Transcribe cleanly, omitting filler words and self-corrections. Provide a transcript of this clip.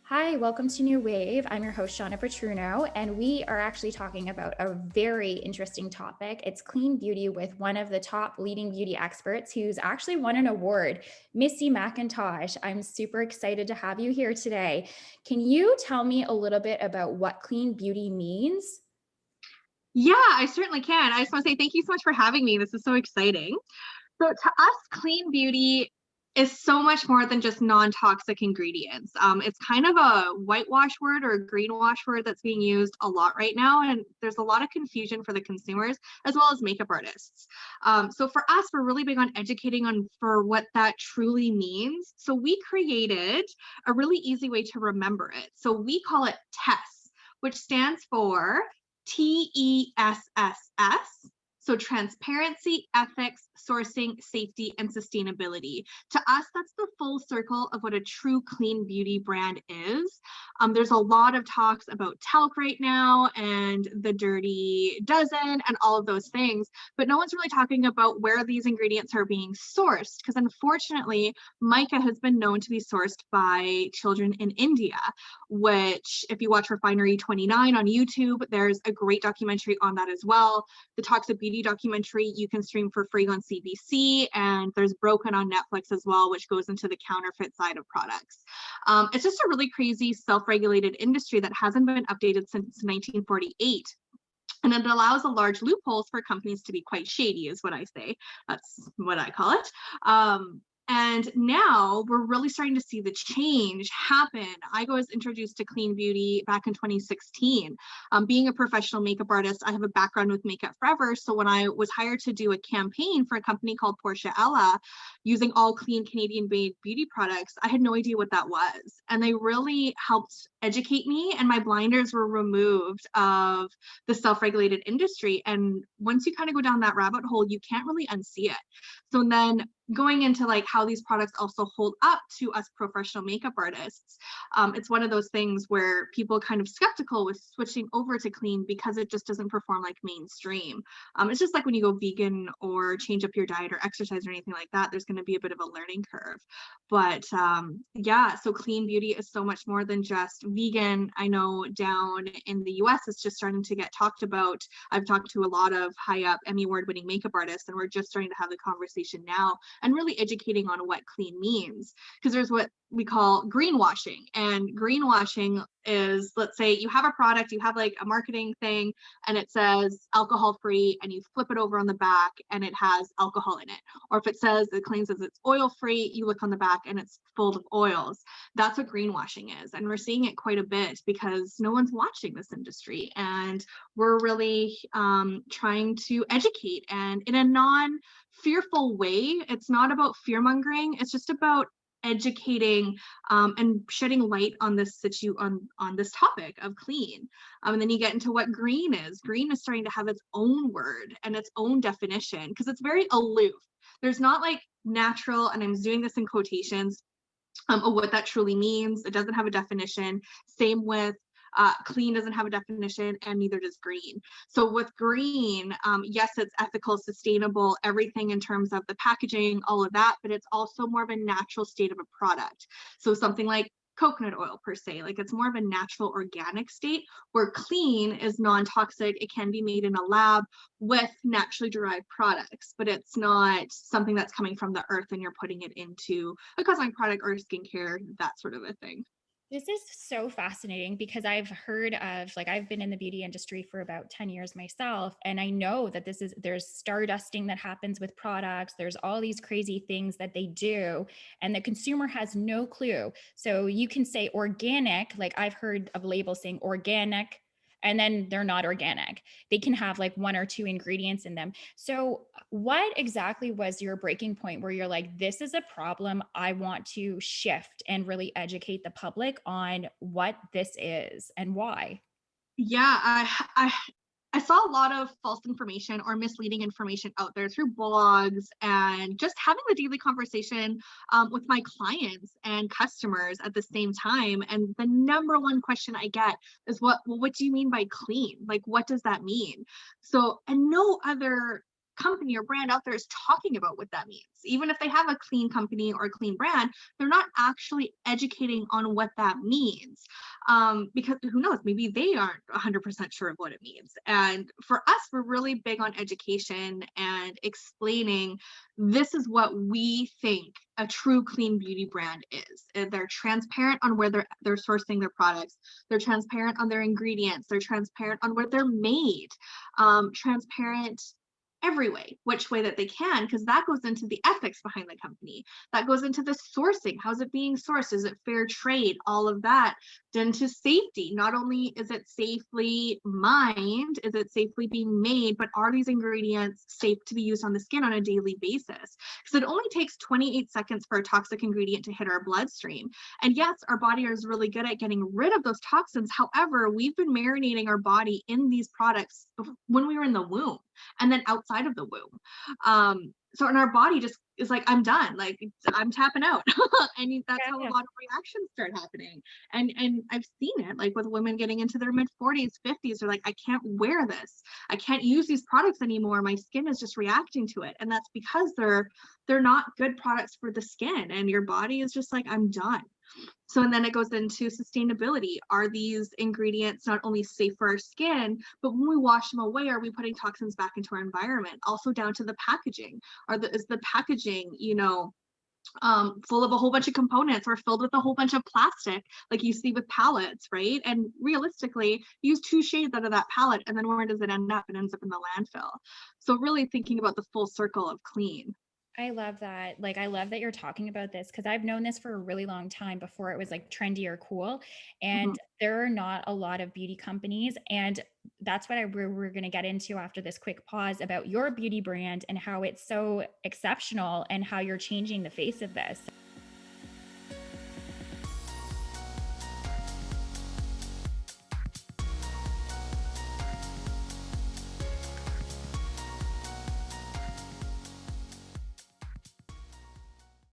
Hi, welcome to New Wave. I'm your host, Shawna Patruno, and we are actually talking about a very interesting topic. It's clean beauty with one of the top leading beauty experts who's actually won an award, Missy MacKintosh. I'm super excited to have you here today. Can you tell me a little bit about what clean beauty means? Yeah, I certainly can. I just want to say thank you so much for having me. This is so exciting. So, to us, clean beauty is so much more than just non-toxic ingredients. It's kind of a whitewash word or a greenwash word that's being used a lot right now, and there's a lot of confusion for the consumers as well as makeup artists. So, for us, we're really big on educating on for what that truly means. So, we created a really easy way to remember it. So, we call it TESS, which stands for TESSS. So transparency, ethics, sourcing, safety, and sustainability. To us, that's the full circle of what a true clean beauty brand is. There's a lot of talks about talc right now and the dirty dozen and all of those things, but no one's really talking about where these ingredients are being sourced, because unfortunately, mica has been known to be sourced by children in India, which if you watch Refinery 29 on YouTube, there's a great documentary on that as well. The Toxic Beauty documentary you can stream for free on CBC, and there's Broken on Netflix as well, which goes into the counterfeit side of products. It's just a really crazy self-regulated industry that hasn't been updated since 1948. And it allows a large loopholes for companies to be quite shady, is what I say. That's what I call it. And now we're really starting to see the change happen. I was introduced to clean beauty back in 2016. Being a professional makeup artist, I have a background with Makeup Forever. So when I was hired to do a campaign for a company called Portia Ella, using all clean Canadian-made beauty products, I had no idea what that was. And they really helped educate me, and my blinders were removed of the self-regulated industry. And once you kind of go down that rabbit hole, you can't really unsee it. So then going into like how these products also hold up to us professional makeup artists, it's one of those things where people kind of skeptical with switching over to clean because it just doesn't perform like mainstream. It's just like when you go vegan or change up your diet or exercise or anything like that, there's going to be a bit of a learning curve. But yeah, so clean beauty is so much more than just vegan. I know down in the US it's just starting to get talked about. I've talked to a lot of high up Emmy award winning makeup artists, and we're just starting to have the conversation now and really educating on what clean means, because there's what we call greenwashing. And greenwashing is, let's say you have a product, you have like a marketing thing and it says alcohol free, and you flip it over on the back and it has alcohol in it. Or if it says, it claims as it's oil free, you look on the back and it's full of oils. That's what greenwashing is. And we're seeing it quite a bit because no one's watching this industry, and we're really trying to educate, and in a non-fearful way. It's not about fear mongering, it's just about educating and shedding light on this on this topic of clean. And then you get into what green is. Green is starting to have its own word and its own definition, because it's very aloof. There's not like natural, and I'm doing this in quotations, of what that truly means. It doesn't have a definition. Same with clean doesn't have a definition, and neither does green. So with green, yes, it's ethical, sustainable, everything in terms of the packaging, all of that, but it's also more of a natural state of a product. So something like coconut oil per se, like it's more of a natural organic state, where clean is non-toxic. It can be made in a lab with naturally derived products, but it's not something that's coming from the earth and you're putting it into a cosmetic product or skincare, that sort of a thing. This is so fascinating because I've heard of, like, I've been in the beauty industry for about 10 years myself. And I know that there's stardusting that happens with products. There's all these crazy things that they do, and the consumer has no clue. So you can say organic, like I've heard of labels saying organic, and then they're not organic. They can have like one or two ingredients in them. So what exactly was your breaking point where you're like, this is a problem, I want to shift and really educate the public on what this is and why? Yeah, I saw a lot of false information or misleading information out there through blogs, and just having the daily conversation with my clients and customers at the same time. And the number one question I get is, what do you mean by clean? Like, what does that mean? So, and no other company or brand out there is talking about what that means. Even if they have a clean company or a clean brand, they're not actually educating on what that means. Because who knows, maybe they aren't 100% sure of what it means. And for us, we're really big on education and explaining this is what we think a true clean beauty brand is. They're transparent on where they're sourcing their products. They're transparent on their ingredients. They're transparent on where they're made. Transparent every way, which way that they can, because that goes into the ethics behind the company. That goes into the sourcing. How's it being sourced? Is it fair trade? All of that. Then to safety. Not only is it safely mined, is it safely being made, but are these ingredients safe to be used on the skin on a daily basis? Because it only takes 28 seconds for a toxic ingredient to hit our bloodstream. And yes, our body is really good at getting rid of those toxins. However, we've been marinating our body in these products when we were in the womb and then outside of the womb. So and our body just is like, I'm done, like I'm tapping out. And that's how a lot of reactions start happening. And I've seen it like with women getting into their mid 40s, 50s, they're like, I can't wear this. I can't use these products anymore. My skin is just reacting to it. And that's because they're not good products for the skin. And your body is just like, I'm done. So, and then it goes into sustainability. Are these ingredients not only safe for our skin, but when we wash them away, are we putting toxins back into our environment? Also down to the packaging. Is the packaging, full of a whole bunch of components or filled with a whole bunch of plastic, like you see with pallets, right? And realistically, use 2 shades out of that pallet, and then where does it end up? It ends up in the landfill. So really thinking about the full circle of clean. I love that. Like, I love that you're talking about this because I've known this for a really long time before it was like trendy or cool. Mhm. And there are not a lot of beauty companies. And that's what we're going to get into after this quick pause about your beauty brand and how it's so exceptional and how you're changing the face of this.